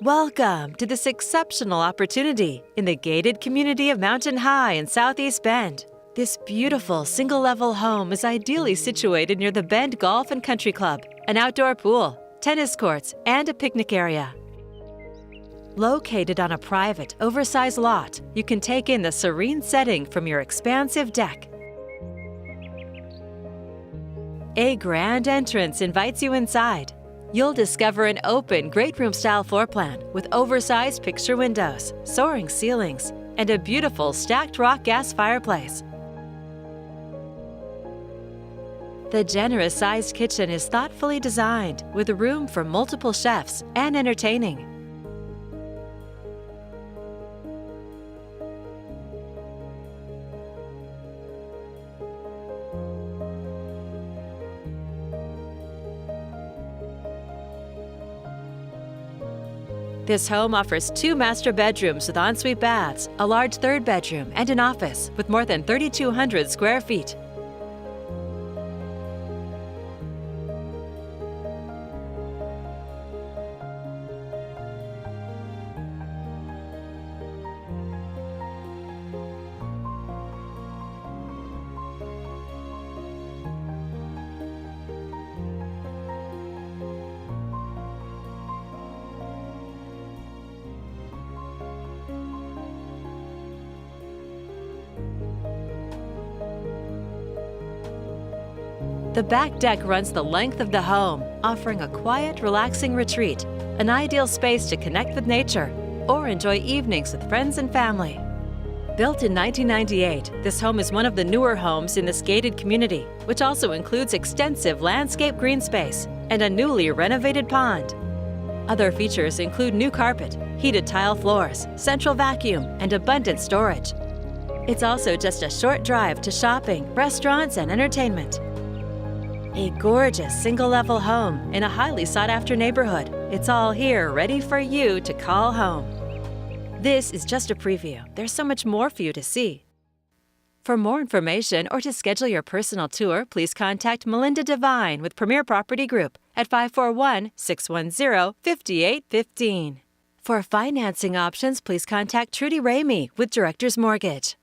Welcome to this exceptional opportunity in the gated community of Mountain High in Southeast Bend. This beautiful single-level home is ideally situated near the Bend Golf and Country Club, an outdoor pool, tennis courts, and a picnic area. Located on a private, oversized lot, you can take in the serene setting from your expansive deck. A grand entrance invites you inside. You'll discover an open, great room-style floor plan with oversized picture windows, soaring ceilings, and a beautiful stacked rock gas fireplace. The generous-sized kitchen is thoughtfully designed with room for multiple chefs and entertaining. This home offers 2 master bedrooms with ensuite baths, a large third bedroom, and an office with more than 3,200 square feet. The back deck runs the length of the home, offering a quiet, relaxing retreat, an ideal space to connect with nature or enjoy evenings with friends and family. Built in 1998, this home is one of the newer homes in this gated community, which also includes extensive landscape green space and a newly renovated pond. Other features include new carpet, heated tile floors, central vacuum, and abundant storage. It's also just a short drive to shopping, restaurants, and entertainment. A gorgeous single-level home in a highly sought-after neighborhood. It's all here ready for you to call home. This is just a preview. There's so much more for you to see. For more information or to schedule your personal tour, please contact Melinda Devine with Premier Property Group at 541-610-5815. For financing options, please contact Trudy Ramey with Director's Mortgage.